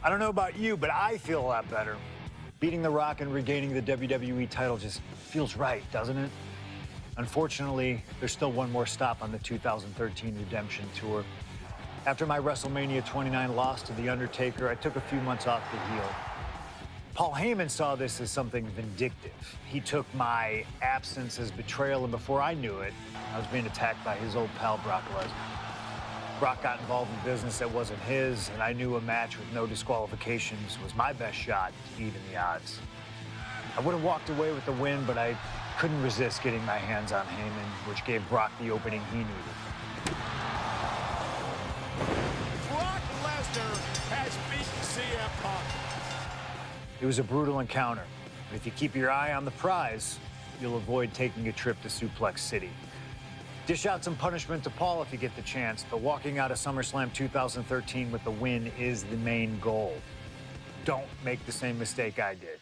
I don't know about you, but I feel a lot better. Beating The Rock and regaining the WWE title just feels right, doesn't it? Unfortunately, there's still one more stop on the 2013 Redemption Tour. After my WrestleMania 29 loss to The Undertaker, I took a few months off to heal. Paul Heyman saw this as something vindictive. He took my absence as betrayal, and before I knew it, I was being attacked by his old pal, Brock Lesnar. Brock got involved in business that wasn't his, and I knew a match with no disqualifications was my best shot to even the odds. I would have walked away with the win, but I couldn't resist getting my hands on Heyman, which gave Brock the opening he needed. Brock Lesnar has beaten CM Punk. It was a brutal encounter, but if you keep your eye on the prize, you'll avoid taking a trip to Suplex City. Dish out some punishment to Paul if you get the chance, but walking out of SummerSlam 2013 with the win is the main goal. Don't make the same mistake I did.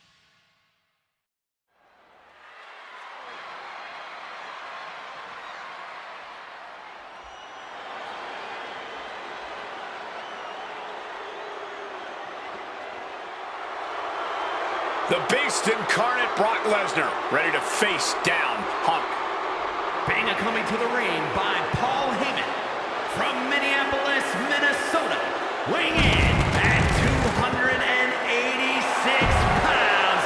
The Beast incarnate Brock Lesnar, ready to face down Punk. Banga coming to the ring by Paul Heyman from Minneapolis, Minnesota, weighing in at 286 pounds.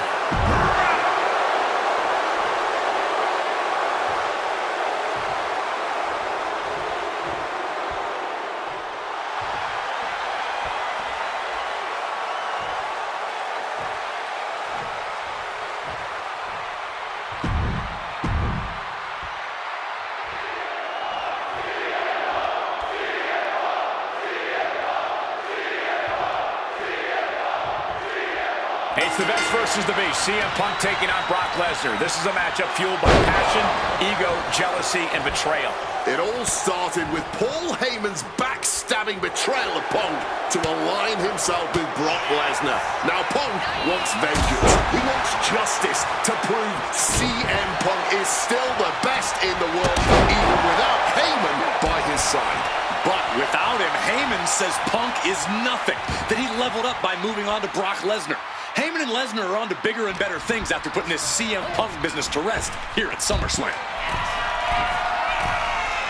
It's the best versus the Beast. CM Punk taking on Brock Lesnar. This is a matchup fueled by passion, ego, jealousy, and betrayal. It all started with Paul Heyman's backstabbing betrayal of Punk to align himself with Brock Lesnar. Now Punk wants vengeance. He wants justice to prove CM Punk is still the best in the world, even without Heyman by his side. But without him, Heyman says Punk is nothing, that he leveled up by moving on to Brock Lesnar. Heyman and Lesnar are on to bigger and better things after putting this CM Punk business to rest here at SummerSlam.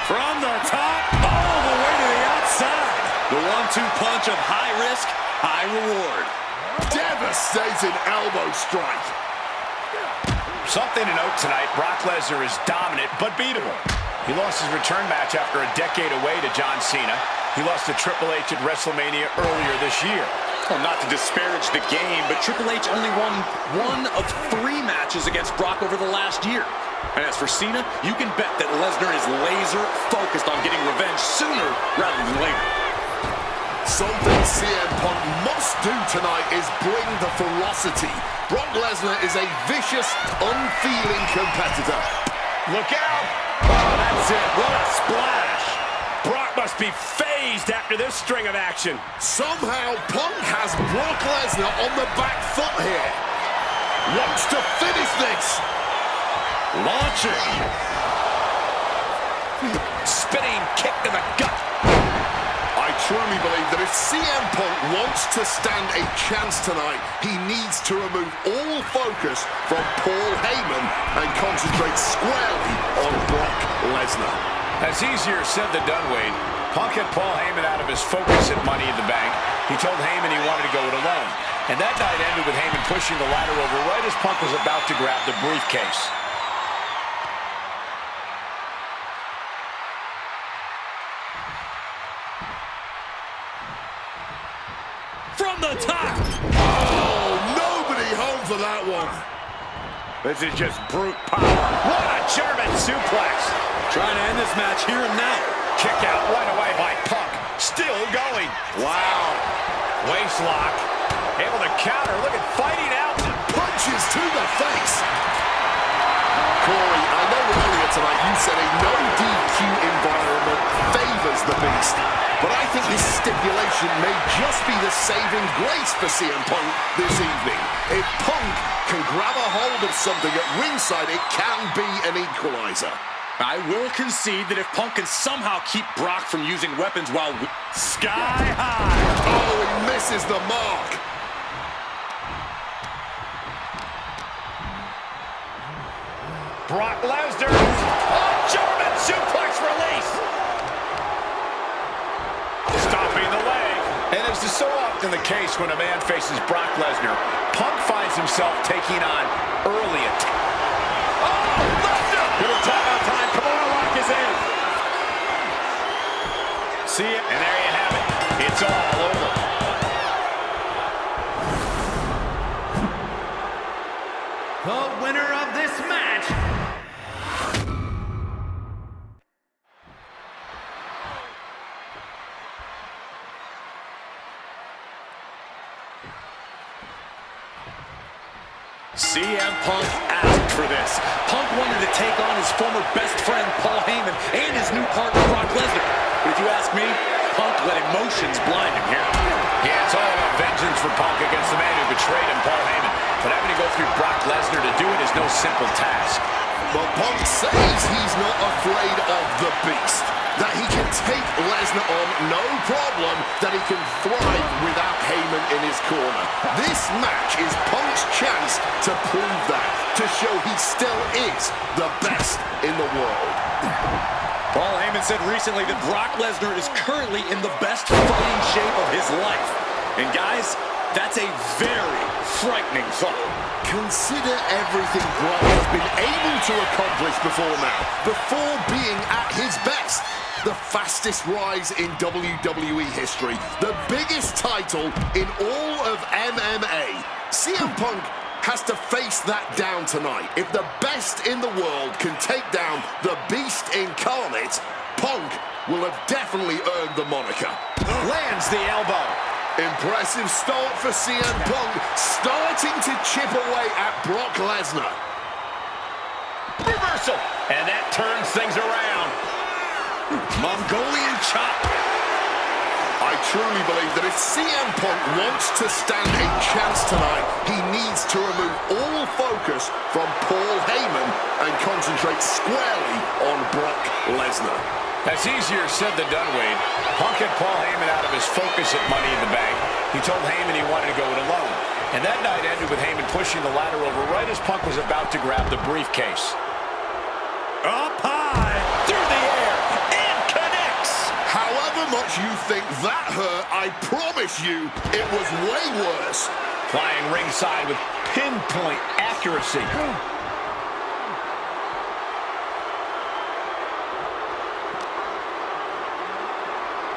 From the top, all the way to the outside. The 1-2 punch of high risk, high reward. Devastating elbow strike. Something to note tonight, Brock Lesnar is dominant but beatable. He lost his return match after a decade away to John Cena. He lost to Triple H at WrestleMania earlier this year. Well, not to disparage the game, but Triple H only won 1 of 3 matches against Brock over the last year. And as for Cena, you can bet that Lesnar is laser focused on getting revenge sooner rather than later. Something CM Punk must do tonight is bring the ferocity. Brock Lesnar is a vicious, unfeeling competitor. Look out! Oh, that's it. What a splash. Brock must be phased after this string of action. Somehow, Punk has Brock Lesnar on the back foot here. Wants to finish this. Launching. Spinning kick to the gut. I truly believe that if CM Punk wants to stand a chance tonight, he needs to remove all focus from Paul Heyman and concentrate squarely on Brock Lesnar. That's easier said than done, Wade. Punk had Paul Heyman out of his focus at Money in the Bank. He told Heyman he wanted to go it alone. And that night ended with Heyman pushing the ladder over right as Punk was about to grab the briefcase. From the top! Oh, nobody home for that one. This is just brute power. What a German suplex! Trying to end this match here and now. Kick out right away by Punk. Still going. Wow. Waist lock. Able to counter. Look at fighting out. Punches to the face. Corey, I know earlier tonight you said a no DQ environment favors the Beast. But I think this stipulation may just be the saving grace for CM Punk this evening. If Punk can grab a hold of something at ringside, it can be an equalizer. I will concede that if Punk can somehow keep Brock from using weapons while Sky high. Oh, he misses the mark. Brock Lesnar. Oh, German suplex release. Stopping the leg. And as is so often the case when a man faces Brock Lesnar, Punk finds himself taking on early attacks. Oh, Lesnar! Little timeout time. Come on, lock is in. See it, and there you have it. It's all over. The winner of this match. CM Punk asked for this. Punk wanted to take on his former best friend, Paul Heyman, and his new partner, Brock Lesnar. But if you ask me, Punk let emotions blind him here. Yeah, it's all about vengeance for Punk against the man who betrayed him, Paul Heyman. But having to go through Brock Lesnar to do it is no simple task. But Punk says he's not afraid of the beast. That he can take Lesnar on, no problem. That he can thrive without Heyman in his corner. This match is Punk's chance to prove that. To show he still is the best in the world. Paul Heyman said recently that Brock Lesnar is currently in the best fighting shape of his life. And guys, that's a very frightening thought. Consider everything Brock has been able to accomplish before now, before being at his best. The fastest rise in WWE history, the biggest title in all of MMA. CM Punk has to face that down tonight. If the best in the world can take down the Beast incarnate, Punk will have definitely earned the moniker. Lands the elbow. Impressive start for CM Punk, starting to chip away at Brock Lesnar. Reversal. And that turns things around. Mongolian chop. I truly believe that if CM Punk wants to stand a chance tonight, he needs to remove all focus from Paul Heyman and concentrate squarely on Brock Lesnar. That's easier said than done, Wade. Punk had Paul Heyman out of his focus at Money in the Bank. He told Heyman he wanted to go it alone. And that night ended with Heyman pushing the ladder over right as Punk was about to grab the briefcase. Up high. Through the air. And connects. However much you think that hurt, I promise you it was way worse. Flying ringside with pinpoint accuracy.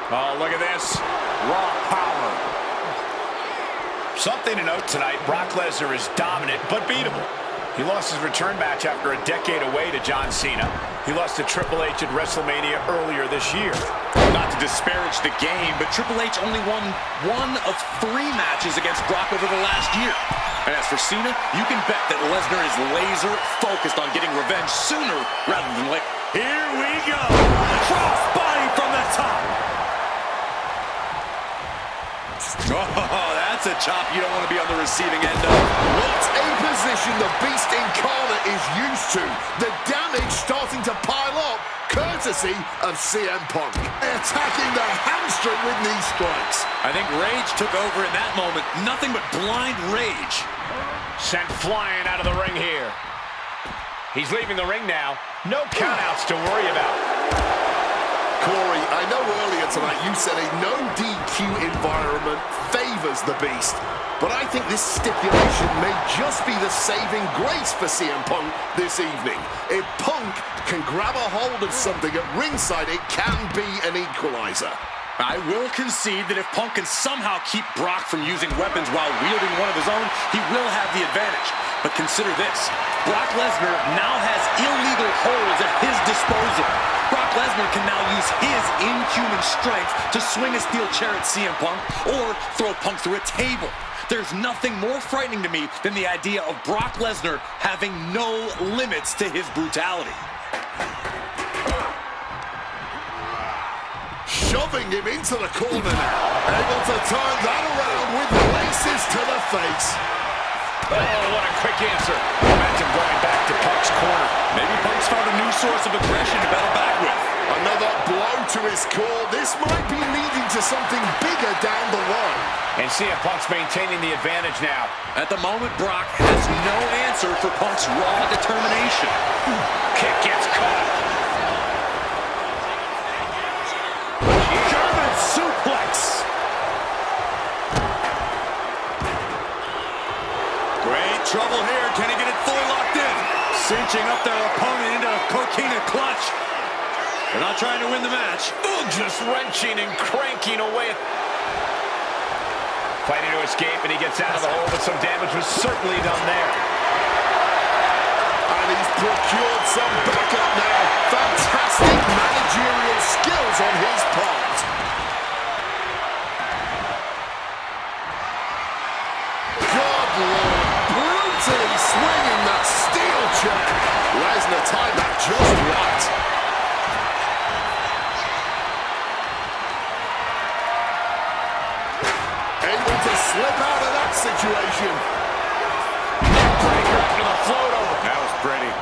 Oh, look at this. Raw power. Something to note tonight, Brock Lesnar is dominant but beatable. He lost his return match after a decade away to John Cena. He lost to Triple H at WrestleMania earlier this year. Not to disparage the game, but Triple H only won 1 of 3 matches against Brock over the last year. And as for Cena, you can bet that Lesnar is laser focused on getting revenge sooner rather than later. Here we go. Cross body from the top. Oh, that's a chop you don't want to be on the receiving end of. What a position the Beast incarnate is used to. The damage starting to pile up, courtesy of CM Punk. Attacking the hamstring with knee strikes. I think rage took over in that moment. Nothing but blind rage. Sent flying out of the ring here. He's leaving the ring now. No countouts to worry about. Corey, I know earlier tonight you said a no DQ environment favors the Beast, but I think this stipulation may just be the saving grace for CM Punk this evening. If Punk can grab a hold of something at ringside, it can be an equalizer. I will concede that if Punk can somehow keep Brock from using weapons while wielding one of his own, he will have the advantage. But consider this. Brock Lesnar now has illegal holds at his disposal. Brock Lesnar can now use his inhuman strength to swing a steel chair at CM Punk or throw Punk through a table. There's nothing more frightening to me than the idea of Brock Lesnar having no limits to his brutality. Shoving him into the corner now. Able to turn that around with the laces to the face. Oh, what a quick answer. Momentum going back to Punk's corner. Maybe Punk's found a new source of aggression to battle back with. Another blow to his core. This might be leading to something bigger down the line. And CM Punk's maintaining the advantage now. At the moment, Brock has no answer for Punk's raw determination. Kick gets caught. German suplex. Great trouble here. Can he get it fully locked in? Cinching up their opponent into a coquina clutch. They're not trying to win the match. Ooh, just wrenching and cranking away. Fighting to escape, and he gets out of the hole, but some damage was certainly done there. And he's procured some backup now. Fantastic managerial skills on his part. Good Lord, brutally swinging that steel chair. Lesnar timed that just right. Able to slip out of that situation. Breaker after the float over. That was pretty.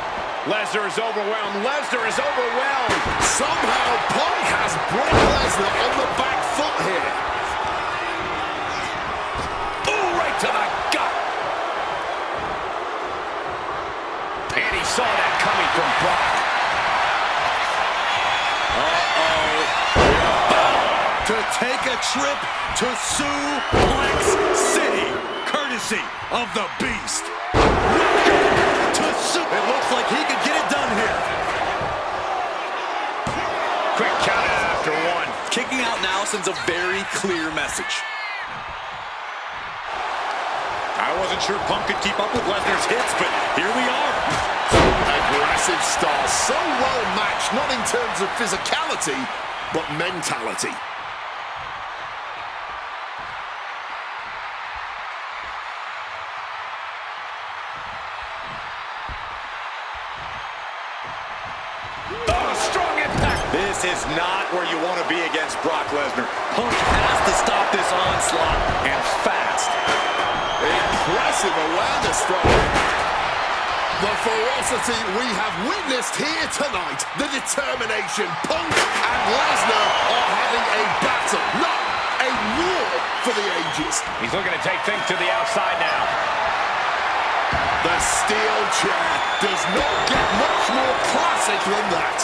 Lesnar is overwhelmed. Lesnar is overwhelmed. Somehow, Punk has Brock Lesnar on the back foot here. Ooh, right to the gut. And he saw that coming from Brock. To take a trip to Suplex City, courtesy of the Beast. It looks like he could get it done here. Quick count after one. Kicking out now sends a very clear message. I wasn't sure Punk could keep up with Lesnar's hits, but here we are. Aggressive stars, so well matched, not in terms of physicality, but mentality. This is not where you want to be against Brock Lesnar. Punk has to stop this onslaught, and fast. Impressive awareness from him. The ferocity we have witnessed here tonight. The determination. Punk and Lesnar are having a battle. No, a war for the ages. He's looking to take things to the outside now. The steel chair does not get much more classic than that.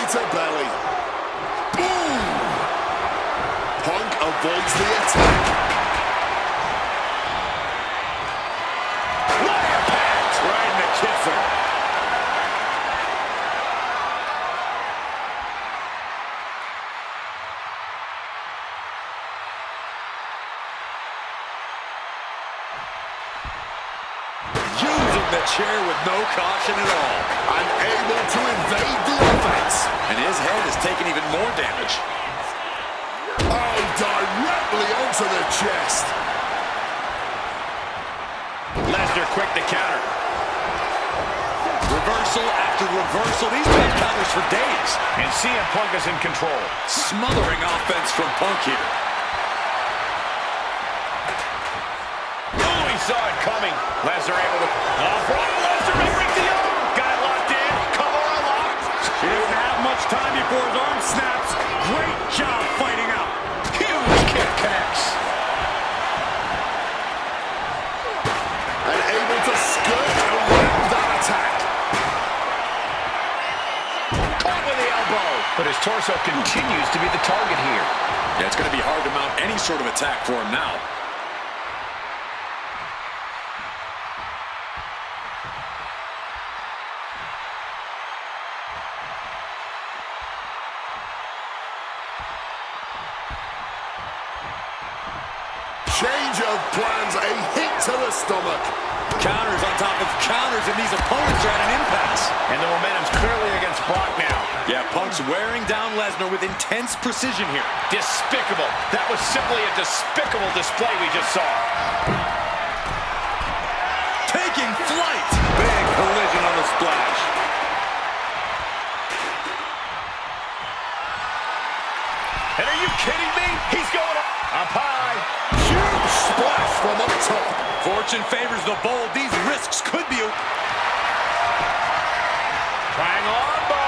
To belly. Boom! Punk avoids the attack. What impact! Right in the kisser. Using the chair with no caution at all. Unable to evade the offense. And his head has taken even more damage. Oh, directly onto the chest. Lesnar quick to counter. Reversal after reversal. These been counters for days. And CM Punk is in control. Smothering offense from Punk here. Oh, he saw it coming. Lesnar able to... Brock Lesnar may break the arm. Got it locked in. Kimura locked. He doesn't have much time before his arm snaps. Great job fighting out. Huge kick connects. And able to skirt around that attack. Caught with the elbow. But his torso continues to be the target here. Yeah, it's going to be hard to mount any sort of attack for him now. Change of plans, a hit to the stomach. Counters on top of counters, and these opponents are at an impasse. And the momentum's clearly against Brock now. Yeah, Punk's wearing down Lesnar with intense precision here. Despicable. That was simply a despicable display we just saw. Taking flight. Big collision on the splash. And are you kidding me? He's going up high. Fortune favors the bold. These risks could be a... Trying on bar.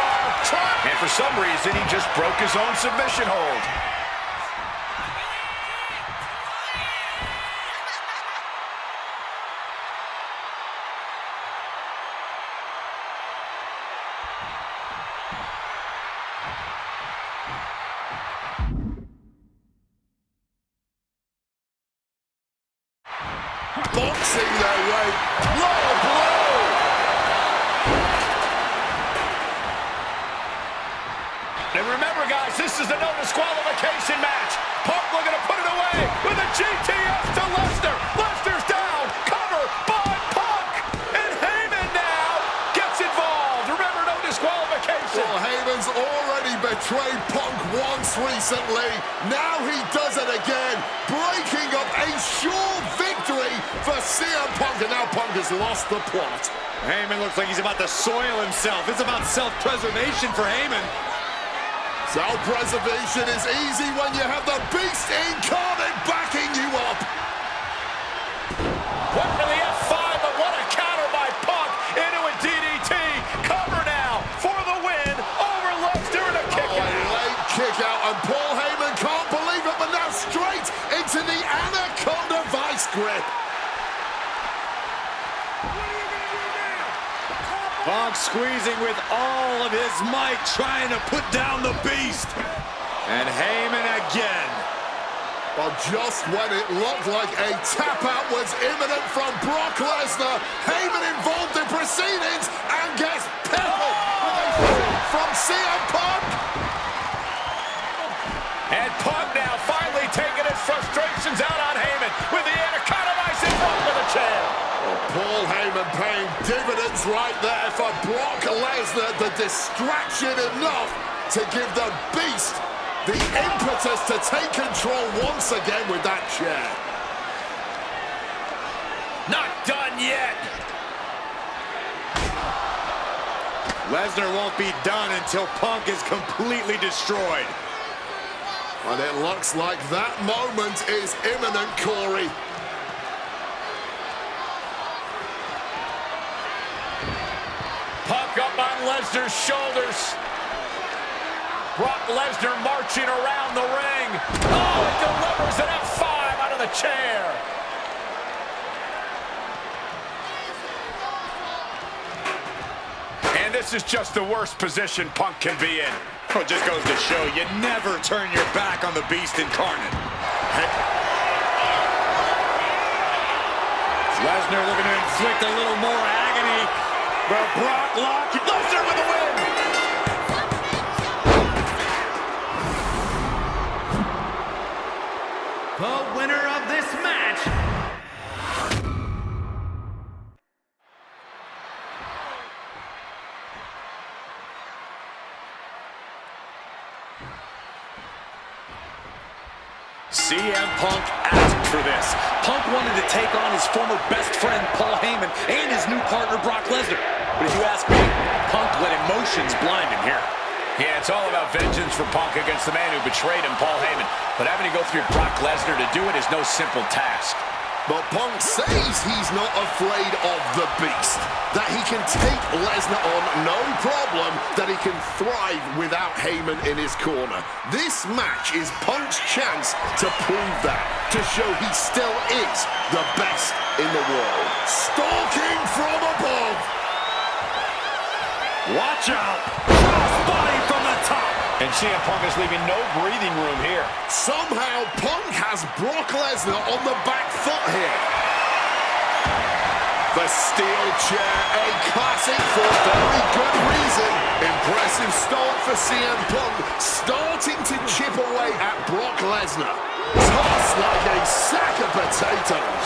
And for some reason, he just broke his own submission hold. Boxing their way. Low blow. And remember, guys, this is a no disqualification match. Punk looking to put it away with a GTS to Lesnar. Lesnar's down. Cover by Punk. And Heyman now gets involved. Remember, no disqualification. Well, Heyman's already betrayed Punk once recently. Now he does it again, breaking up a sure victory for CM Punk, and now Punk has lost the plot. Heyman looks like he's about to soil himself. It's about self-preservation for Heyman. Self-preservation is easy when you have the Beast incarnate backing you up. Went for the F5, but what a counter by Punk into a DDT. Cover now for the win over Lesnar and a kick out. A late kick out, and Paul Heyman can't believe it, but now straight into the Anaconda Vice grip. Punk squeezing with all of his might, trying to put down the Beast. And Heyman again. But just when it looked like a tap-out was imminent from Brock Lesnar, Heyman involved in proceedings and gets peppered with a shot from CM Punk. And Punk now finally taking his frustrations out on Heyman with the Anaconda Vice in front of the chair. Paul Heyman paying dividends right there for Brock Lesnar. The distraction enough to give the Beast the impetus to take control once again with that chair. Not done yet. Lesnar won't be done until Punk is completely destroyed. And it looks like that moment is imminent, Corey. Punk up on Lesnar's shoulders. Brock Lesnar marching around the ring. Oh, it delivers an F5 out of the chair. And this is just the worst position Punk can be in. Well, it just goes to show you never turn your back on the Beast incarnate. Lesnar looking to inflict a little more agony. But Brock locked. Lesnar with the win. The winner of this match, CM Punk asked for this. Punk wanted to take on his former best friend Paul Heyman and his new partner Brock Lesnar. But if you ask me, Punk let emotions blind him here. Yeah, it's all about vengeance for Punk against the man who betrayed him, Paul Heyman. But having to go through Brock Lesnar to do it is no simple task. But Punk says he's not afraid of the Beast, that he can take Lesnar on no problem, that he can thrive without Heyman in his corner. This match is Punk's chance to prove that, to show he still is the best in the world. Stalking from above. Watch out! Crossbody from the top! And CM Punk is leaving no breathing room here. Somehow Punk has Brock Lesnar on the back foot here. The steel chair, a classic for very good reason. Impressive start for CM Punk, starting to chip away at Brock Lesnar. Tossed like a sack of potatoes.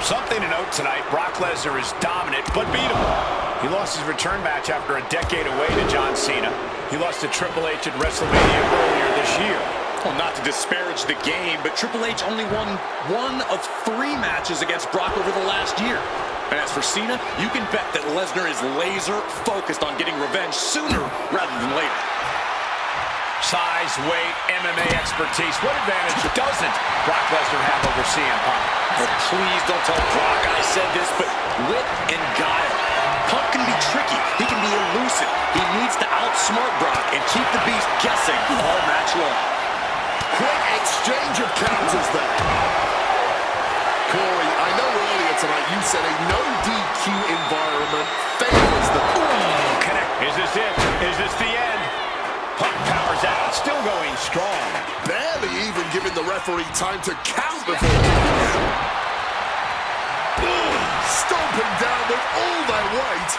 Something to note tonight, Brock Lesnar is dominant but beatable. He lost his return match after a decade away to John Cena. He lost to Triple H at WrestleMania earlier this year. Well, not to disparage the game, but Triple H only won 1 of 3 matches against Brock over the last year. And as for Cena, you can bet that Lesnar is laser focused on getting revenge sooner rather than later. Size, weight, MMA expertise. What advantage doesn't Brock Lesnar have over CM Punk? Well, please don't tell Brock I said this, but wit and guile. Punk can be tricky. He can be elusive. He needs to outsmart Brock and keep the Beast guessing all match long. Quick exchange of counters there. Corey, I know earlier tonight you said a no DQ environment favors the... Connect. Is this it? Is this the end? Punk powers out. Still going strong. Barely even giving the referee time to count before kicking out. Stomping down with all their weight.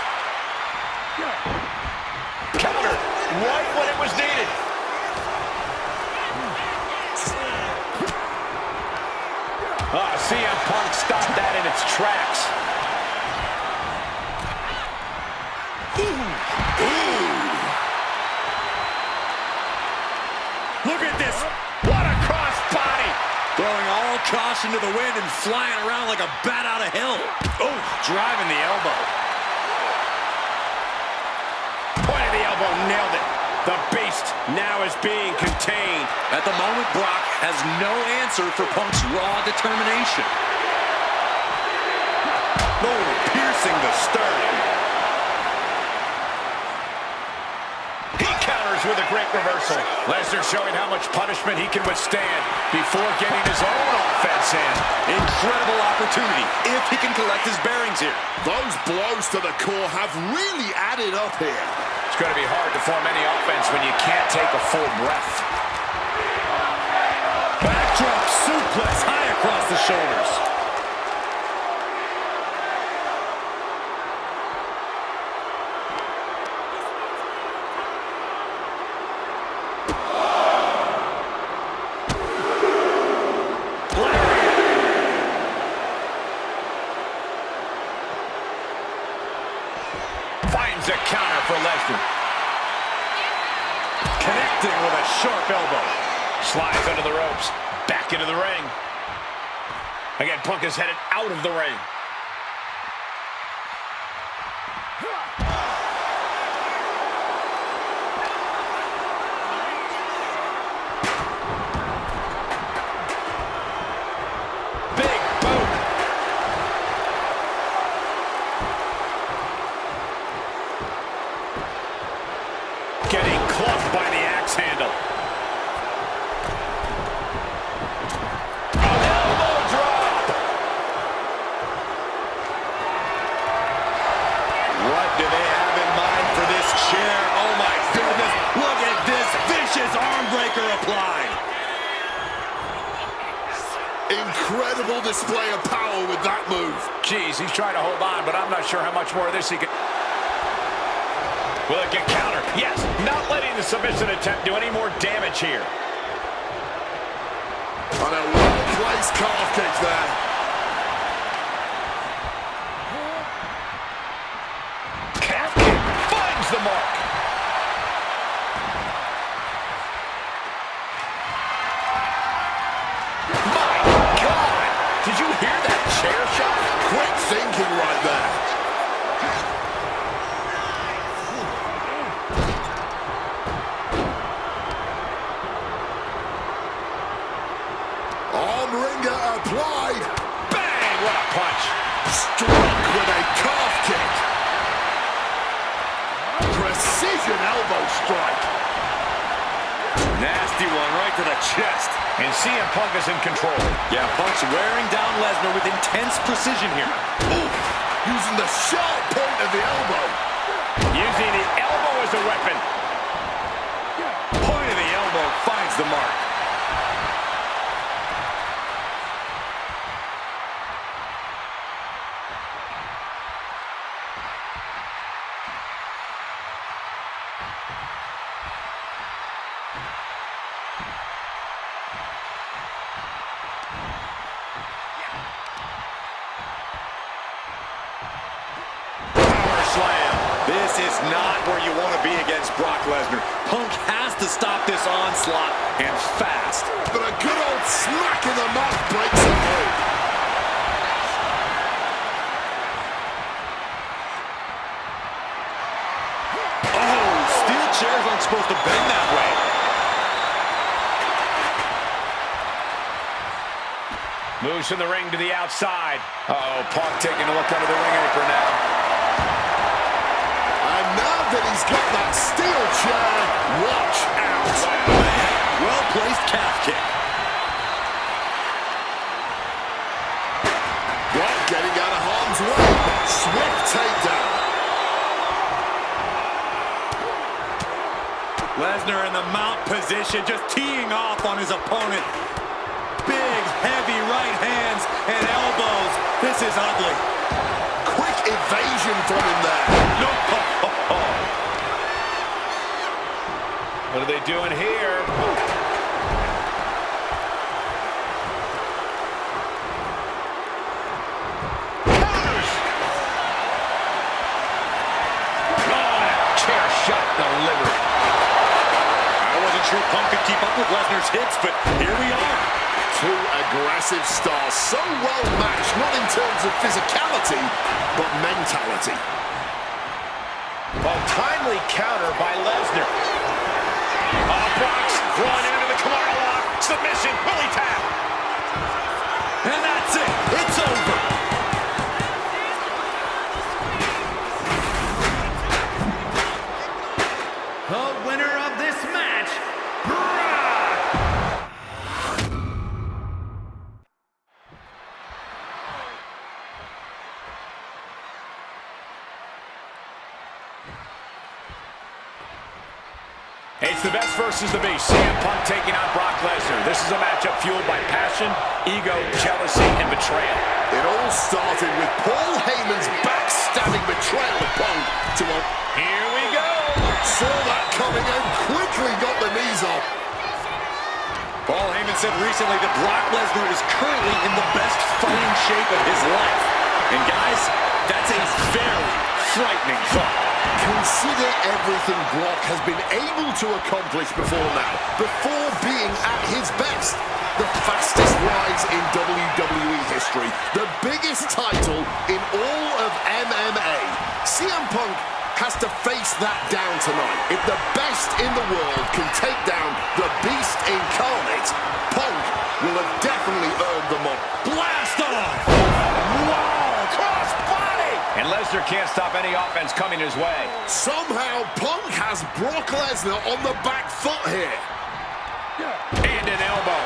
Counter. Right when it was needed. CM Punk stopped that in its tracks. Look at this. What a cross body. Throwing all caution to the wind and flying around like a bat out of hell. Oh, driving the elbow. Point of the elbow, nailed it. The Beast now is being contained. At the moment, Brock has no answer for Punk's raw determination. Oh, piercing the sternum. He counters with a great reversal. Lesnar showing how much punishment he can withstand before getting his own offense in. Incredible opportunity if he can collect his bearings here. Those blows to the core have really added up here. It's going to be hard to form any offense when you can't take a full breath. Backdrop suplex high across the shoulders. Finds a counter for Lesnar. Connecting with a sharp elbow. Slides under the ropes. Back into the ring. Again, Punk is headed out of the ring. Big boot. Getting clubbed by the axe handle. An elbow drop. What do they have in mind for this chair? Oh my goodness, look at this vicious arm breaker applied. Incredible display of power with that move. Jeez, he's trying to hold on, but I'm not sure how much more of this he can... Will it get countered? Yes, not letting the submission attempt do any more damage here. On a well-placed calf kick there. Calf kick finds the mark. My God! Did you hear that chair shot? Quick thinking right there. Armringer applied. Bang! What a punch. Struck with a calf kick. Precision elbow strike. Nasty one right to the chest. And CM Punk is in control. Yeah, Punk's wearing down Lesnar with intense precision here. Ooh, using the sharp point of the elbow. Using the elbow as a weapon. Point of the elbow finds the mark. This is not where you want to be against Brock Lesnar. Punk has to stop this onslaught, and fast. But a good old smack in the mouth breaks it through. Oh, steel chairs aren't supposed to bend that way. Moves from the ring to the outside. Uh-oh, Punk taking a look under the ring apron now. And now that he's got that steel chair, watch out. Well-placed calf kick. Brock getting out of harm's way. Swift takedown. Lesnar in the mount position, just teeing off on his opponent. Big, heavy right hands and elbows. This is ugly. Quick evasion from him there. No. What are they doing here? Chair shot delivered. I wasn't sure Punk could keep up with Lesnar's hits, but here we are. Two aggressive stars, so well matched, not in terms of physicality, but mentality. A timely counter by Lesnar. Brock's drawn into the Kimura lock. Submission, Willie tap. And that's it. It's over. The winner of this match, Brock! It's the best versus the beast. CM Punk taking on Brock Lesnar. This is a matchup fueled by passion, ego, jealousy, and betrayal. It all started with Paul Heyman's backstabbing betrayal of Punk to a... Here we go. Saw that coming and quickly got the knees off. Paul Heyman said recently that Brock Lesnar is currently in the best fighting shape of his life. And guys, that's a very frightening thought. Consider everything Brock has been able to accomplish before now, before being at his best. The fastest rise in WWE history, the biggest title in all of MMA. CM Punk has to face that down tonight. If the best in the world can take down the beast incarnate, Punk will have definitely earned the money. Blast off! Wow, cross body! And Lesnar can't stop any offense coming his way. Somehow, Punk has Brock Lesnar on the back foot here. And an elbow.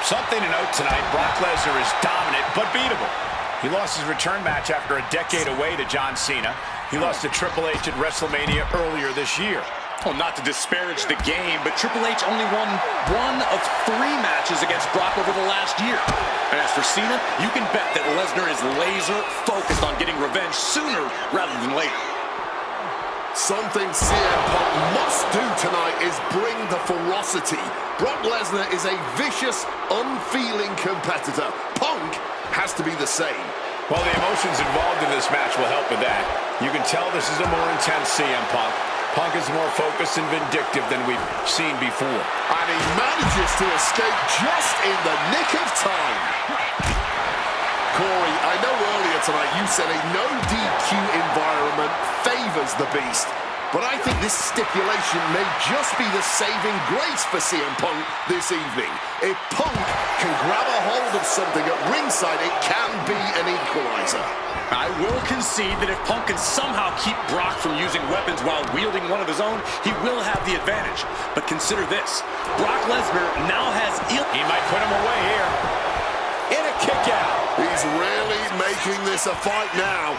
Something to note tonight, Brock Lesnar is dominant but beatable. He lost his return match after a decade away to John Cena. He lost to Triple H at WrestleMania earlier this year. Well, not to disparage the game, but Triple H only won one of 3 matches against Brock over the last year. And as for Cena, you can bet that Lesnar is laser focused on getting revenge sooner rather than later. Something CM Punk must do tonight is bring the ferocity. Brock Lesnar is a vicious, unfeeling competitor. Punk has to be the same. Well, the emotions involved in this match will help with that. You can tell this is a more intense CM Punk. Punk is more focused and vindictive than we've seen before. And he manages to escape just in the nick of time. Corey, I know earlier tonight you said a no DQ environment favors the beast. But I think this stipulation may just be the saving grace for CM Punk this evening. If Punk can grab a hold of something at ringside, it can be an equalizer. I will concede that if Punk can somehow keep Brock from using weapons while wielding one of his own, he will have the advantage. But consider this. Brock Lesnar now has... He might put him away here. In a kick out. He's really making this a fight now.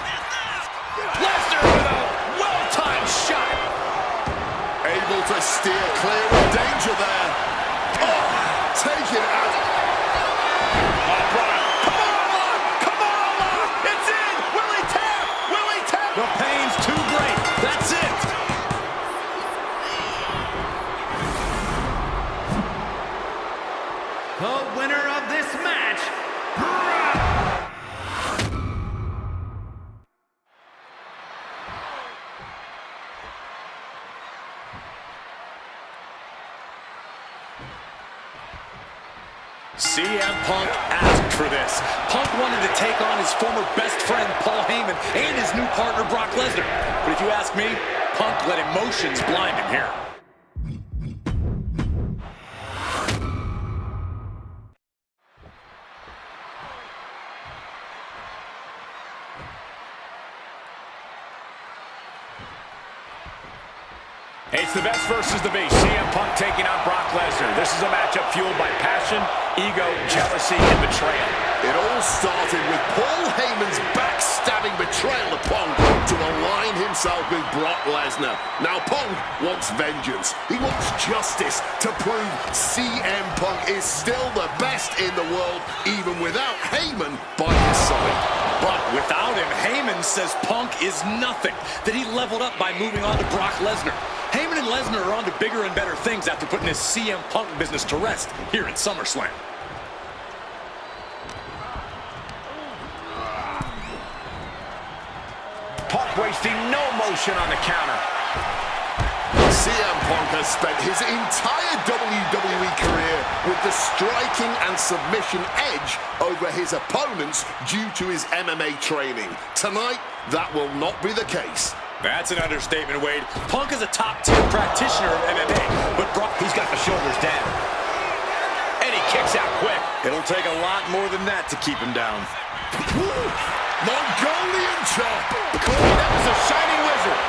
Lesnar with a well-timed shot. Able to steer clear of danger there. Oh, take it out. Come on, it's in. Willie tap. The pain's too great. That's it. The winner of this match, Brock! CM Punk asked for this. Punk wanted to take on his former best friend, Paul Heyman, and his new partner, Brock Lesnar. But if you ask me, Punk let emotions blind him here. It's the best versus the beast. CM Punk taking on Brock Lesnar. This is a matchup fueled by passion, ego, jealousy, and betrayal. It all started with Paul Heyman's backstabbing betrayal of Punk to align himself with Brock Lesnar. Now Punk wants vengeance. He wants justice to prove CM Punk is still the best in the world, even without Heyman by his side. But without him, Heyman says Punk is nothing, that he leveled up by moving on to Brock Lesnar. Heyman and Lesnar are on to bigger and better things after putting his CM Punk business to rest here at SummerSlam. Punk wasting no motion on the counter. CM Punk has spent his entire WWE career with the striking and submission edge over his opponents due to his MMA training. Tonight, that will not be the case. That's an understatement, Wade. Punk is a top-tier practitioner of MMA, but Brock, He's got the shoulders down. And he kicks out quick. it'll take a lot more than that to keep him down. Mongolian chop. That was a shining wizard.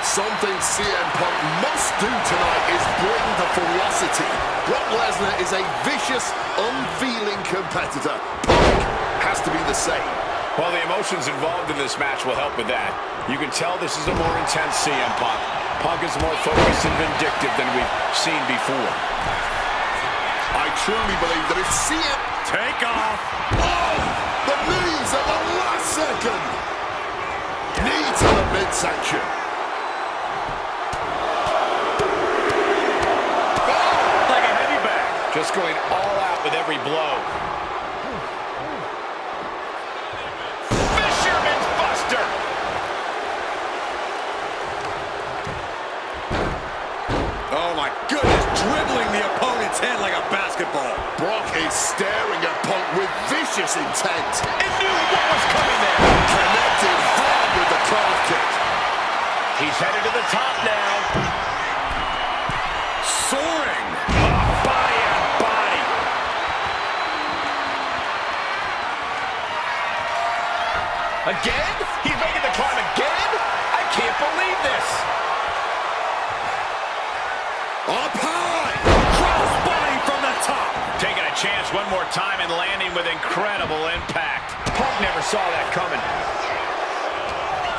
Something CM Punk must do tonight is bring the ferocity. Brock Lesnar is a vicious, unfeeling competitor. Punk has to be the same. Well, the emotions involved in this match will help with that. You can tell this is a more intense CM Punk. Punk is more focused and vindictive than we've seen before. I truly believe that if CM... Take off. Oh! The knees at the last second! Knee to the midsection. Like a heavy bag. Just going all out with every blow. Fisherman's Buster. Oh my goodness, dribbling the opponent's head like a basketball. Brock is staring at Punk with vicious intent. It knew what was coming there. Connected hard with the calf kick. He's headed to the top now. Soaring. Body on body. Again? He's making the climb again? I can't believe this. Up high. Crossbody from the top. Taking a chance one more time and landing with incredible impact. Punk never saw that coming.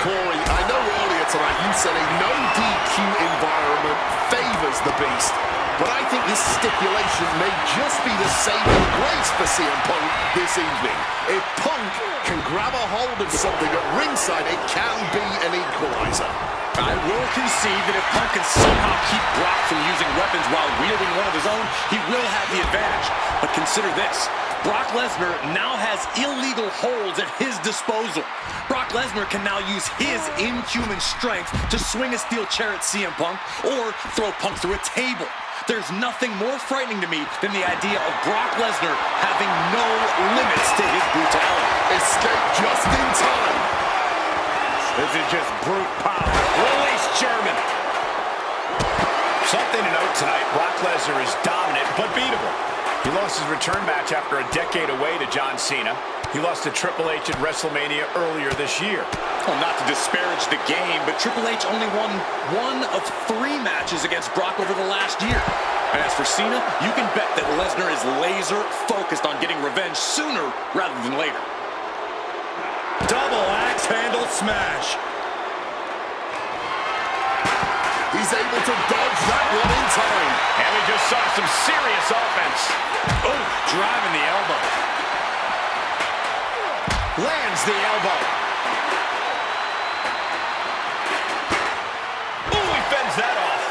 Corey, I know earlier tonight you said a no DQ environment favors the Beast, but I think this stipulation may just be the saving grace for CM Punk this evening. If Punk can grab a hold of something at ringside, it can be an equalizer. I will concede that if Punk can somehow keep Brock from using weapons while wielding one of his own, he will have the advantage. But consider this. Brock Lesnar now has illegal holds at his disposal. Brock Lesnar can now use his inhuman strength to swing a steel chair at CM Punk or throw Punk through a table. There's nothing more frightening to me than the idea of Brock Lesnar having no limits to his brutality. Escape just in time. This is just brute power. Release German. Something to note tonight, Brock Lesnar is dominant but beatable. He lost his return match after a decade away to John Cena. He lost to Triple H at WrestleMania earlier this year. Well, not to disparage the game, but Triple H only won 1 of 3 matches against Brock over the last year. And as for Cena, you can bet that Lesnar is laser focused on getting revenge sooner rather than later. Double axe handle smash. He's able to dodge that one in time. And we just saw some serious offense. Oh, driving the elbow. Lands the elbow. Ooh, he fends that off.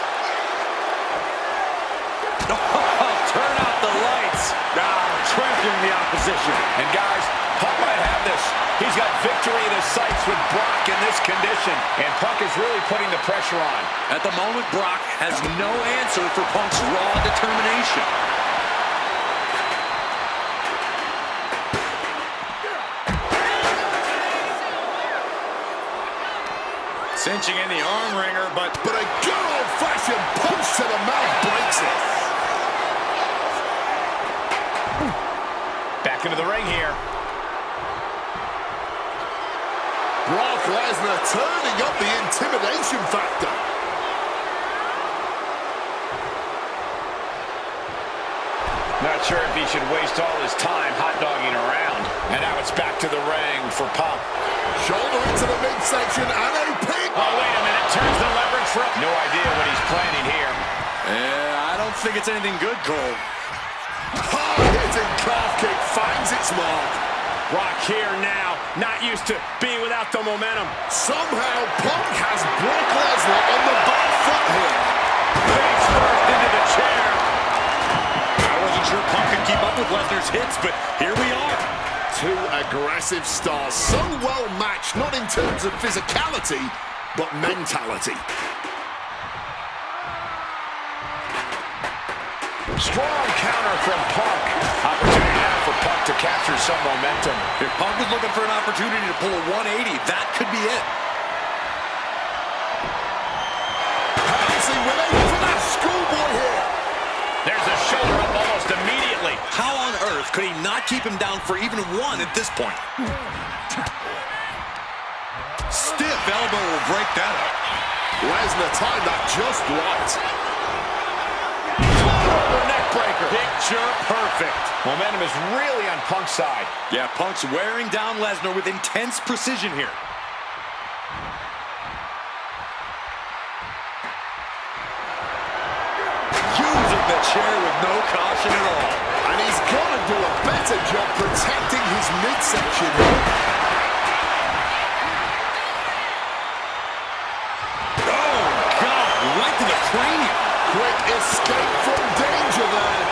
Oh, turn out the lights. Trampling the opposition. And guys, Punk might have this. He's got victory in his sights with Brock in this condition. And Punk is really putting the pressure on. At the moment, Brock has no answer for Punk's raw determination. Cinching in the arm wringer, but a good old-fashioned punch to the mouth breaks it. Back into the ring here. Brock Lesnar turning up the intimidation factor. sure if he should waste all his time hot-dogging around. And now it's back to the ring for Punk. Shoulder into the midsection and a pin. Oh, wait a minute. Turns the leverage for... No idea what he's planning here. Yeah, I don't think it's anything good, Cole. Hard-hitting calf kick finds its mark. Brock here now, not used to being without the momentum. Somehow, Punk has Brock Lesnar on the back foot here. Face first into the chair. I wasn't sure Punk could keep up with Lesnar's hits, but here we are. Two aggressive stars, so well matched, not in terms of physicality, but mentality. Strong counter from Punk. Opportunity now for Punk to capture some momentum. If Punk was looking for an opportunity to pull a 180, that could be it. Pouncing with a flash schoolboy here. There's a shoulder up almost immediately. How on earth could he not keep him down for even one at this point? Stiff elbow will break that up. Lesnar timed that just right. Neckbreaker. Picture perfect. Momentum is really on Punk's side. Yeah, Punk's wearing down Lesnar with intense precision here. Using the chair with no caution at all. And he's got to do a better job protecting his midsection here. Oh, God, right to the cranium. Quick escape from danger there.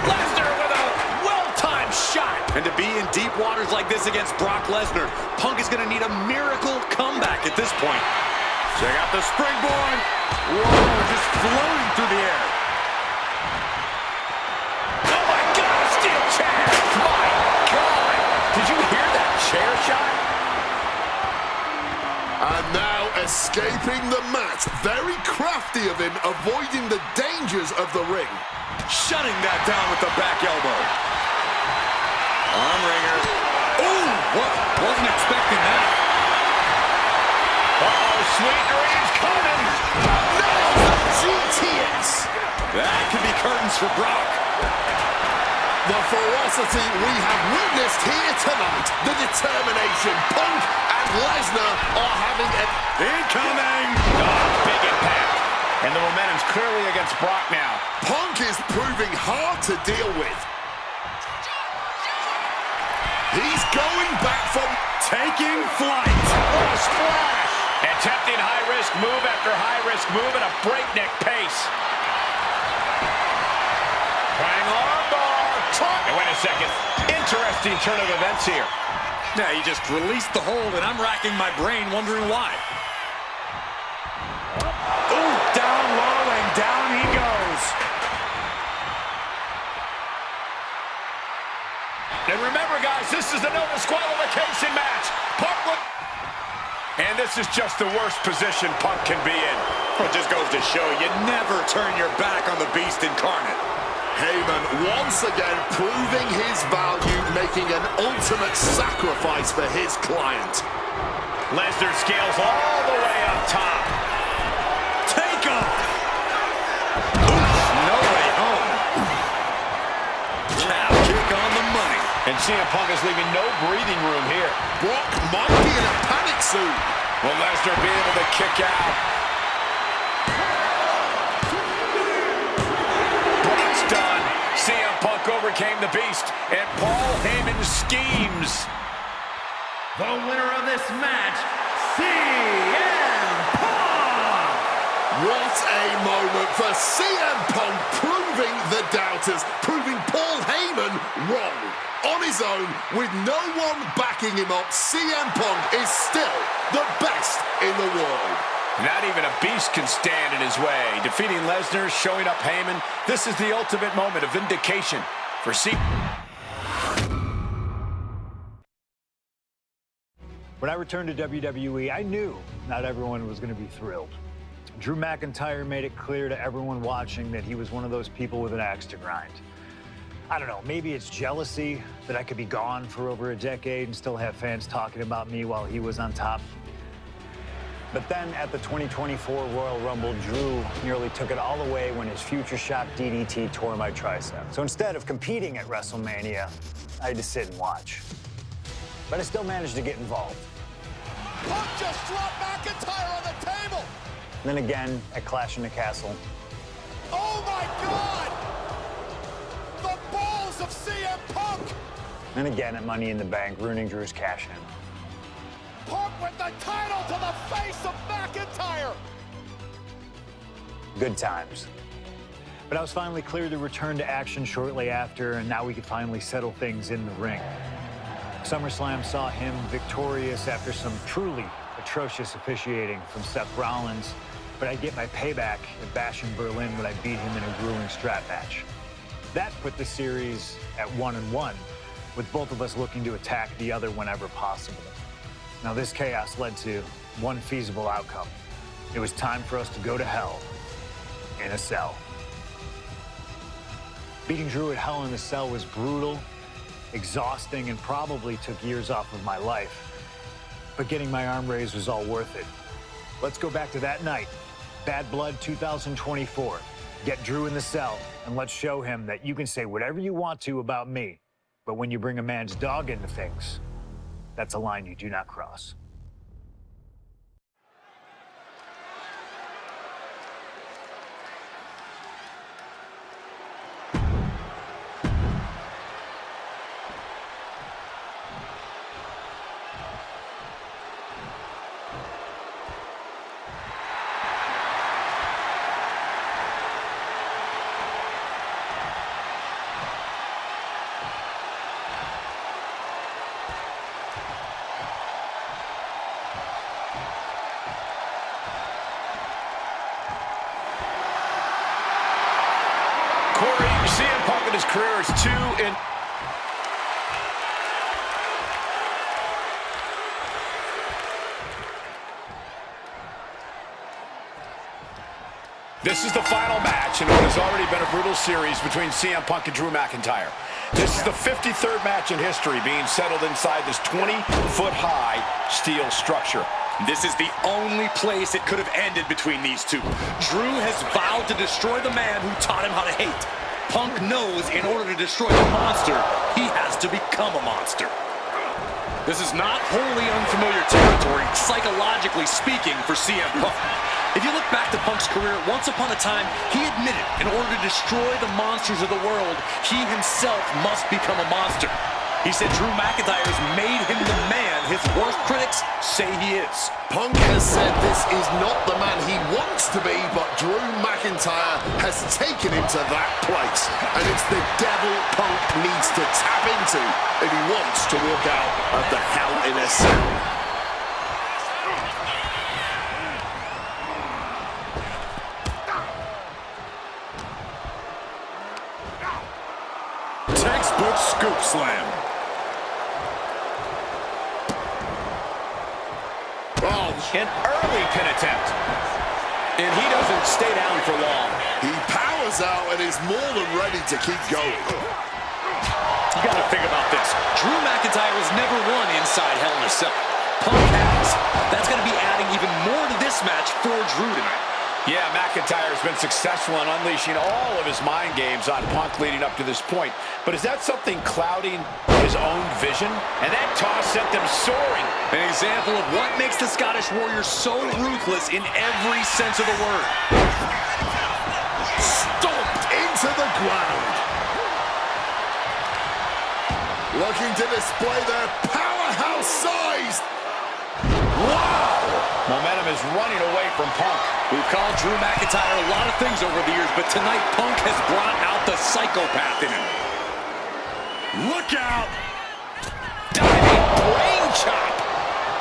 Lesnar with a well-timed shot. And to be in deep waters like this against Brock Lesnar, Punk is going to need a miracle comeback at this point. Check out the springboard. Whoa, just floating through the air. Oh, my God, steel chair. My God. Did you hear that chair shot? And now escaping the mat. Very crafty of him, avoiding the dangers of the ring. Shutting that down with the back elbow. Arm wringer. Ooh, what? Wasn't expecting that. Uh-oh, sweet dreams coming. No, the GTS. That could be curtains for Brock. The ferocity we have witnessed here tonight. The determination. Punk and Lesnar are having an Incoming. Big impact. And the momentum's clearly against Brock now. Punk is proving hard to deal with. He's going back from Taking flight. What a splash. Attempting high-risk move after high-risk move at a breakneck pace. Trying armbar. Hey, wait a second. Interesting turn of events here. Now he just released the hold, and I'm racking my brain wondering why. Ooh, down low, and down he goes. And remember, guys, this is a no disqualification match. Punk would... And this is just the worst position Punk can be in. It just goes to show you never turn your back on the beast incarnate. Heyman once again proving his value, making an ultimate sacrifice for his client. Lesnar scales all the way up top. Take off. Oof, no way home. Calf kick on the money. And CM Punk is leaving no breathing room here. Brock might be in a panic soon. Will Lesnar be able to kick out? Brock's done. CM Punk overcame the beast, and Paul Heyman schemes. The winner of this match, CM Punk! What a moment for CM Punk, proving the doubters, proving Paul Heyman wrong. On his own, with no one backing him up, CM Punk is still the best in the world. Not even a beast can stand in his way. Defeating Lesnar, showing up Heyman, this is the ultimate moment of vindication for CM. When I returned to WWE, I knew not everyone was going to be thrilled. Drew McIntyre made it clear to everyone watching that he was one of those people with an axe to grind. I don't know, maybe it's jealousy that I could be gone for over a decade and still have fans talking about me while he was on top. But then at the 2024 Royal Rumble, Drew nearly took it all away when his Future Shock DDT tore my tricep. So instead of competing at WrestleMania, I had to sit and watch. But I still managed to get involved. Punk just dropped McIntyre on the table. Then again at Clash in the Castle. Oh my God! The balls of CM Punk! Then again at Money in the Bank, ruining Drew's cash-in. Punk with the title to the face of McIntyre! Good times. But I was finally cleared to return to action shortly after, and now we could finally settle things in the ring. SummerSlam saw him victorious after some truly atrocious officiating from Seth Rollins, but I'd get my payback at Bash in Berlin when I beat him in a grueling strap match. That put the series at 1-1, with both of us looking to attack the other whenever possible. Now this chaos led to one feasible outcome. It was time for us to go to hell in a cell. Beating Drew at Hell in a Cell was brutal, exhausting, and probably took years off of my life. But getting my arm raised was all worth it. Let's go back to that night, Bad Blood 2024. Get Drew in the cell, and let's show him that you can say whatever you want to about me, but when you bring a man's dog into things, that's a line you do not cross. Corey, CM Punk in his career is 2 in... This is the final match in what has already been a brutal series between CM Punk and Drew McIntyre. This is the 53rd match in history being settled inside this 20-foot-high steel structure. This is the only place it could have ended between these two. Drew has vowed to destroy the man who taught him how to hate. Punk knows in order to destroy the monster, he has to become a monster. This is not wholly unfamiliar territory, psychologically speaking, for CM Punk. If you look back to Punk's career, once upon a time, he admitted in order to destroy the monsters of the world, he himself must become a monster. He said Drew McIntyre has made him the man his worst critics say he is. Punk has said this is not the man he wants to be, but Drew McIntyre has taken him to that place. And it's the devil Punk needs to tap into if he wants to walk out of the Hell in a Cell. Textbook scoop slam. Oh, an early pin attempt. And he doesn't stay down for long. He powers out and is more than ready to keep going. You got to think about this. Drew McIntyre has never won inside Hell in a Cell. Punk has. That's going to be adding even more to this match for Drew tonight. Yeah, McIntyre has been successful in unleashing all of his mind games on Punk leading up to this point. But is that something clouding his own vision? And that toss sent them soaring. An example of what makes the Scottish Warrior so ruthless in every sense of the word. Stomped into the ground. Looking to display their powerhouse size. Wow! Momentum is running away from Punk. We've called Drew McIntyre a lot of things over the years, but tonight Punk has brought out the psychopath in him. Look out! Diving brain chop.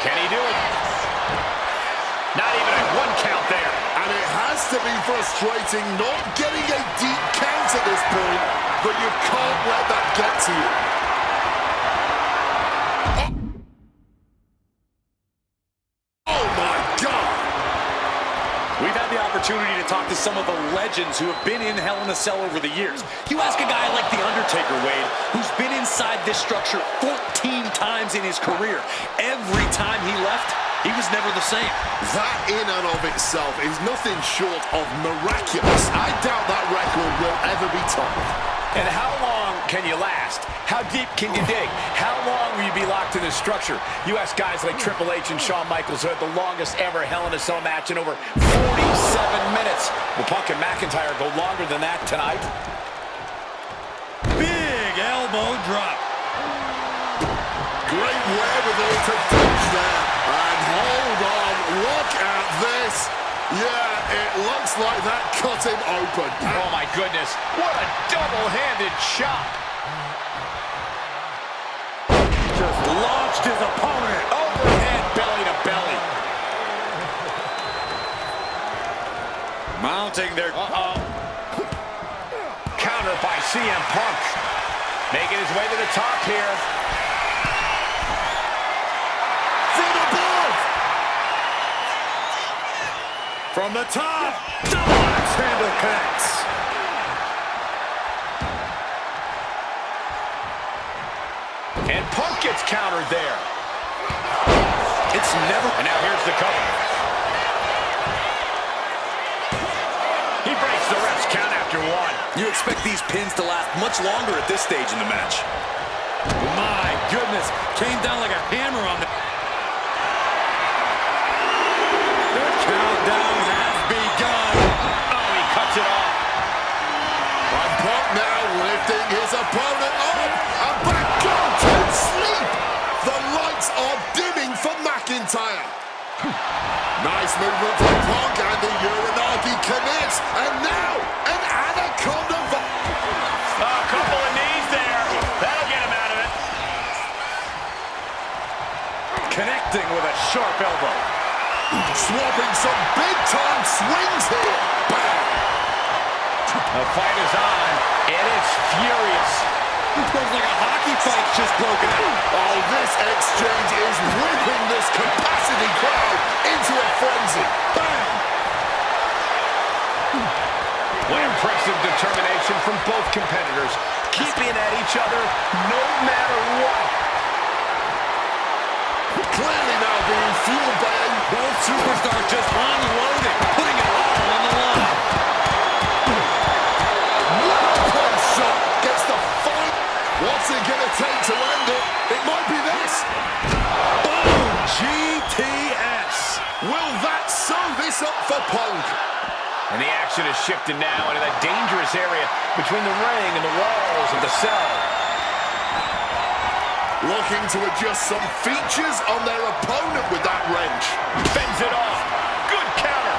Can he do it? Not even a 1 count there. And it has to be frustrating not getting a deep count at this point, but you can't let that get to you. Opportunity to talk to some of the legends who have been in Hell in a Cell over the years. You ask a guy like The Undertaker, Wade, who's been inside this structure 14 times in his career. Every time he left, he was never the same. That in and of itself is nothing short of miraculous. I doubt that record will ever be topped. And how long can you last? How deep can you dig? How long will you be locked in this structure? You ask guys like Triple H and Shawn Michaels who had the longest ever Hell in a Cell match in over 47 minutes. Will Punk and McIntyre go longer than that tonight? Big elbow drop. Great wherewithal to dodge there. And hold on, look at this. Yeah, it looks like that cut him open. Oh my goodness, what a double-handed chop. Just launched his opponent. Overhead belly to belly. Mounting their... Counter by CM Punk. Making his way to the top here. From above! From the top, double axe handle connects. And Punk gets countered there. It's never... And now here's the cover. He breaks the ref's count after one. You expect these pins to last much longer at this stage in the match. My goodness, came down like a hammer on the... The countdown has begun. Oh, he cuts it off. And Punk now lifting his opponent up. And back down to sleep. The lights are dimming for McIntyre. Nice movement from Punk, and the Uranagi commits. And now, an anaconda... A couple of knees there. That'll get him out of it. Connecting with a sharp elbow. Swapping some big-time swings here. Bam! The fight is on, and it's furious. It looks like a hockey fight's just broken out. Oh, this exchange is whipping this capacity crowd into a frenzy. Bam! What impressive determination from both competitors, keeping at each other no matter what. Clearly now being fueled by Both superstars just unloading, putting it all on the line. well-placed shot. Gets the fight. What's it going to take to end it? It might be this. Boom! GTS. Will that sew this up for Punk? And the action has shifted now into that dangerous area between the ring and the walls of the cell. Looking to adjust some features on their opponent with that wrench. Fends it off. Good counter.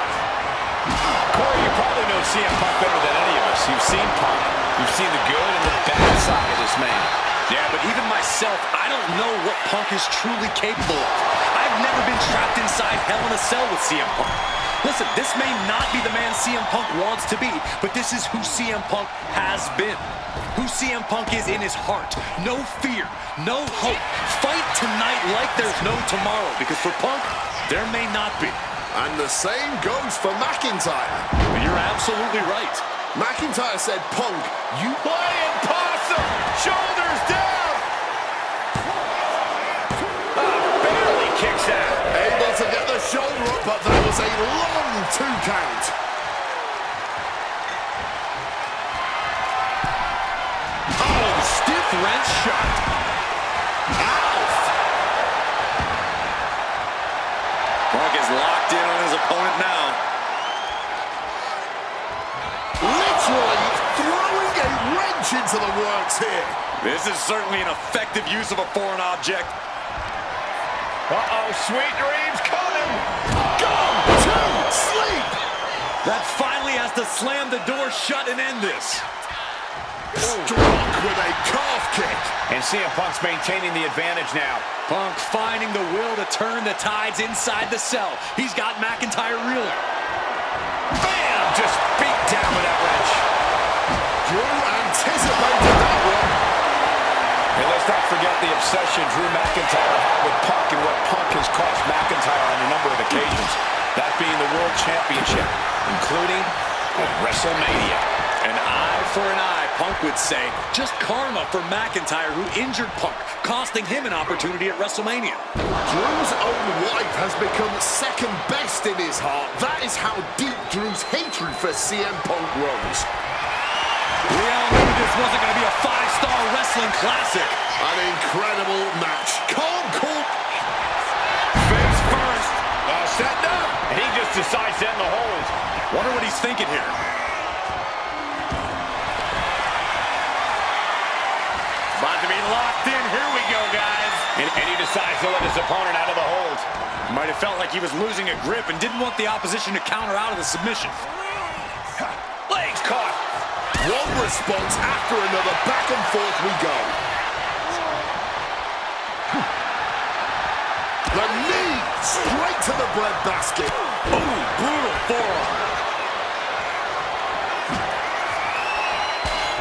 Corey, you probably know CM Punk better than any of us. You've seen Punk. You've seen the good and the bad side of this man. Yeah, but even myself, I don't know what Punk is truly capable of. I've never been trapped inside Hell in a Cell with CM Punk. Listen, this may not be the man CM Punk wants to be, but this is who CM Punk has been. Who CM Punk is in his heart. No fear, no hope. Fight tonight like there's no tomorrow, because for Punk, there may not be. And the same goes for McIntyre. You're absolutely right. McIntyre said, Punk, you... Flying possum! Shoulders down! Barely kicks out. Able to get the shoulder up, but that was a long 2 count. Oh, stiff wrench shot. Ow! Punk is locked in on his opponent now. Literally throwing a wrench into the works here. This is certainly an effective use of a foreign object. Uh-oh, sweet dreams coming. Go to sleep. That finally has to slam the door shut and end this. Struck with a calf kick. And CM Punk's maintaining the advantage now. Punk finding the will to turn the tides inside the cell. He's got McIntyre reeling. Bam! Just beat down with that wrench. Drew anticipated that one. And let's not forget the obsession Drew McIntyre had with Punk and what Punk has cost McIntyre on a number of occasions. That being the World Championship, including at WrestleMania. An eye for an eye, Punk would say. Just karma for McIntyre, who injured Punk, costing him an opportunity at WrestleMania. Drew's own wife has become second best in his heart. That is how deep Drew's hatred for CM Punk runs. We all knew this wasn't going to be a 5-star wrestling classic. An incredible match. Can't call. Face first. Setting up. And he just decides to end the hold. Wonder what he's thinking here. About to be locked in. Here we go, guys. And he decides to let his opponent out of the hold. Might have felt like he was losing a grip and didn't want the opposition to counter out of the submission. Legs caught. One response after another. Back and forth we go. The knee straight to the breadbasket. Ooh, brutal forearm.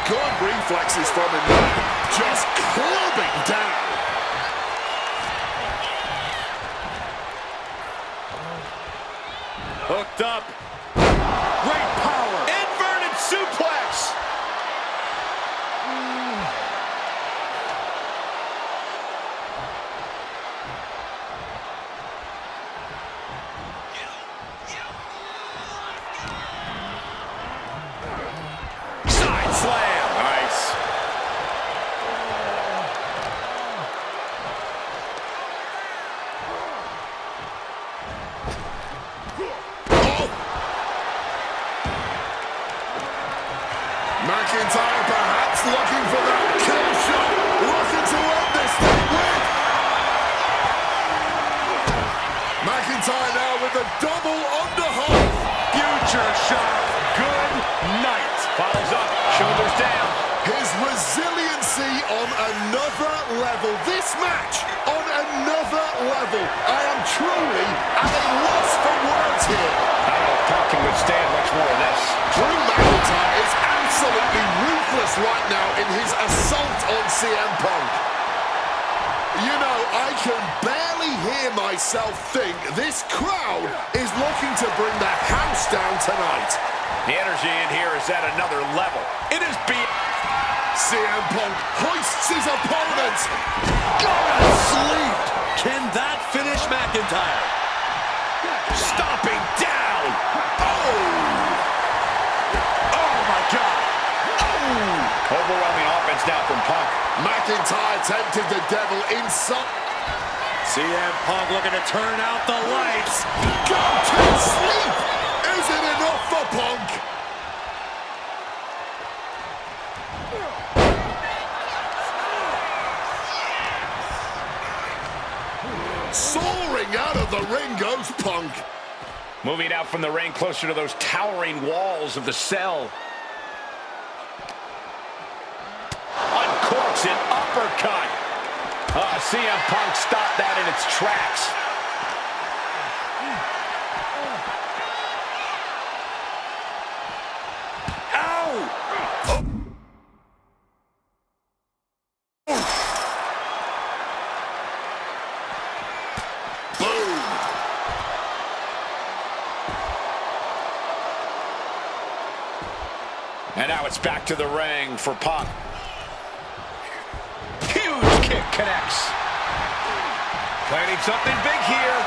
Good reflexes from him now. Just clubbing down. Hooked up. Great power. Inverted suplex. Side slam. Nice. McIntyre perhaps looking for that kill shot. Looking to end this thing with. McIntyre now with the double underhook. Future shot. Good night. Follows up. Shoulders down. His resiliency on another level. This match on another level. I am truly at a loss for words here. I don't know if Punk can withstand much more of this. Drew McIntyre is absolutely ruthless right now in his assault on CM Punk. You know, I can barely hear myself think this crowd is looking to bring the house down tonight. The energy in here is at another level. It is CM Punk hoists his opponent. Go to sleep. Can that finish McIntyre? stomping down. Oh my God. Overwhelming offense now from Punk. McIntyre tempted the devil inside. CM Punk looking to turn out the lights. Go to sleep. Is it enough for Punk? Soaring out of the ring goes Punk. Moving out from the ring closer to those towering walls of the cell. Uncorks an uppercut. CM Punk stopped that in its tracks. And now it's back to the ring for Punk. Huge kick connects. Planning something big here.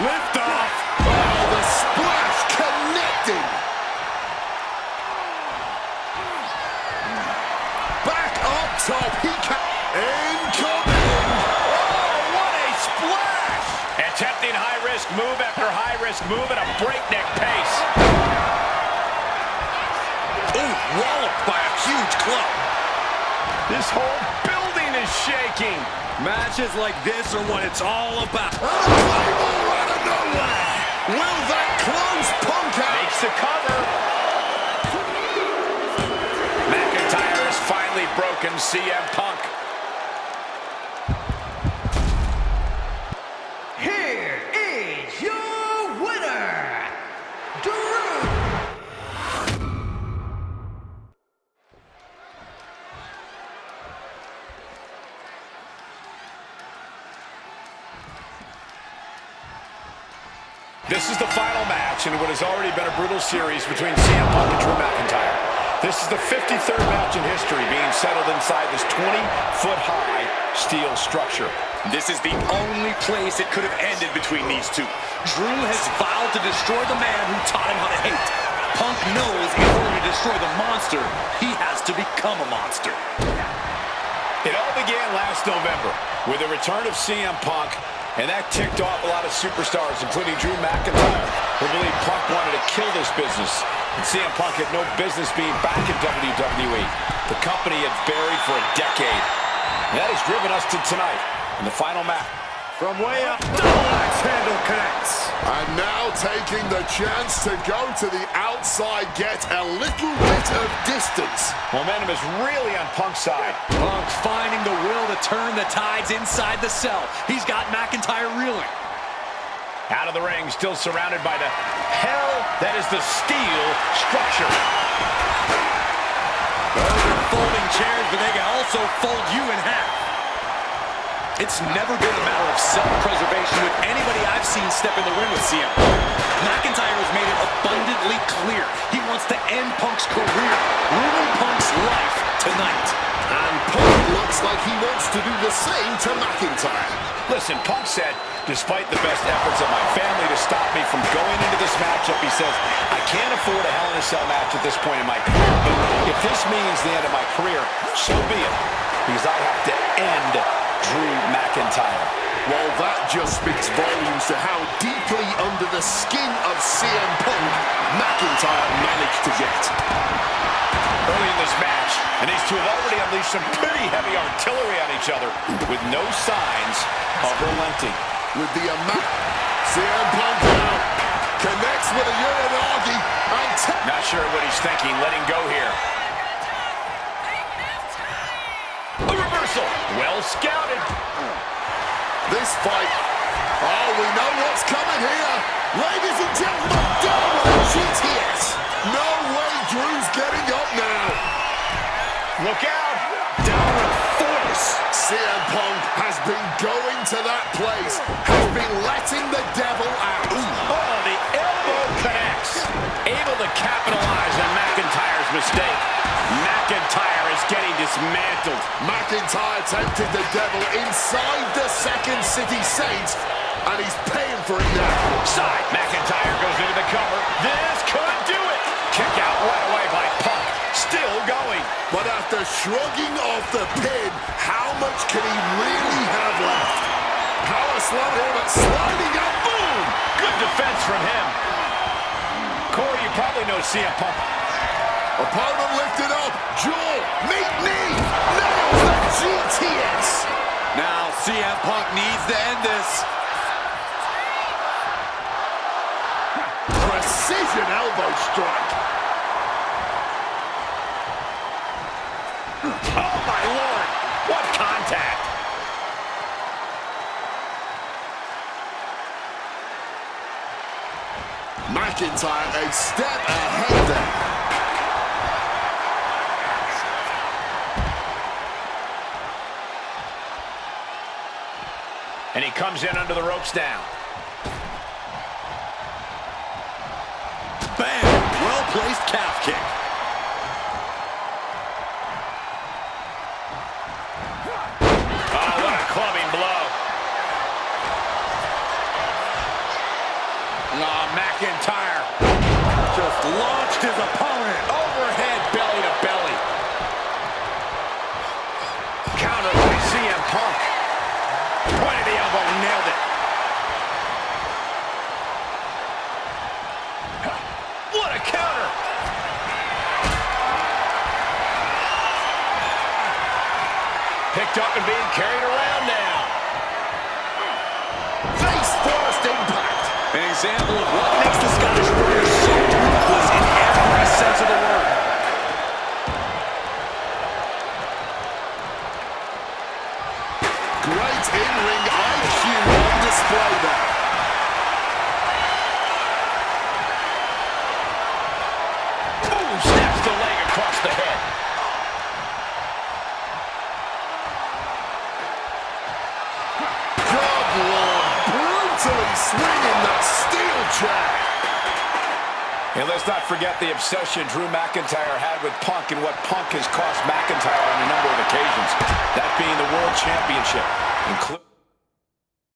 Lift off. Oh, the splash connecting. Back up top. He can. Incoming. Oh, what a splash. Attempting high-risk move after high-risk move at a breakneck pace. Ooh, walloped by a huge club. This whole building is shaking. Matches like this are what it's all about. And a claymore out of nowhere. Will that close Punk out? Makes the cover. McIntyre has finally broken CM Punk. Here is your winner, Drew. This is the final match in what has already been a brutal series between CM Punk and Drew McIntyre. This is the 53rd match in history being settled inside this 20-foot-high steel structure. This is the only place it could have ended between these two. Drew has vowed to destroy the man who taught him how to hate. Punk knows in order to destroy the monster, he has to become a monster. It all began last November with the return of CM Punk, and that ticked off a lot of superstars, including Drew McIntyre, who believed Punk wanted to kill this business. And CM Punk had no business being back in WWE. The company had buried for a decade. And that has driven us to tonight in the final match. From way up, double axe handle connects. And now taking the chance to go to the outside, get a little bit of distance. Momentum is really on Punk's side. Punk finding the will to turn the tides inside the cell. He's got McIntyre reeling. Out of the ring, still surrounded by the hell that is the steel structure. Those are folding chairs, but they can also fold you in half. It's never been a matter of self-preservation with anybody I've seen step in the ring with CM Punk. McIntyre has made it abundantly clear he wants to end Punk's career, ruin Punk's life tonight. And Punk looks like he wants to do the same to McIntyre. Listen, Punk said, despite the best efforts of my family to stop me from going into this matchup, he says, I can't afford a Hell in a Cell match at this point in my career, but if this means the end of my career, so be it, because I have to end Drew McIntyre. Well, that just speaks volumes to how deeply under the skin of CM Punk McIntyre managed to get. Early in this match, and these two have already unleashed some pretty heavy artillery on each other with no signs of relenting. With the amount, CM Punk now connects with a Uranagi and not sure what he's thinking, letting go here. A reversal, well scouted. This fight, oh, we know what's coming here. Ladies and gentlemen, downward GTS. No way Drew's getting up now. Look out. Downward force. CM Punk has been going to that place, has been letting the devil out. Oh, the elbow connects. Able to capitalize on McIntyre's mistake. McIntyre is getting dismantled. McIntyre tempted the devil inside the Second City Saints, and he's paying for it now. Side. McIntyre goes into the cover. This could do it. Kick out right away by Punk. Still going. But after shrugging off the pin, how much can he really have left? Power slam here, but sliding up, boom! Good defense from him. Corey, you probably know CM Punk. Opponent lifted up, jaw, meet knee, nails the GTS. Now CM Punk needs to end this. Precision elbow strike. Oh my Lord, what contact. McIntyre a step ahead there. And he comes in under the ropes now. Bam! Well-placed calf kick. Oh, what a clubbing blow. Oh, McIntyre just launched his opponent. Overhead belly to belly. Counter by CM Punk. Point of the elbow, nailed it. What a counter! Picked up and being carried around now. Face first impact. An example of what makes the Scottish Warrior so ruthless in every sense of the word. Great in-ring IQ on display there. Boom! Snaps the leg across the head. brutally swinging that steel chair. And let's not forget the obsession Drew McIntyre had with Punk and what Punk has cost McIntyre on a number of occasions. That being the World Championship.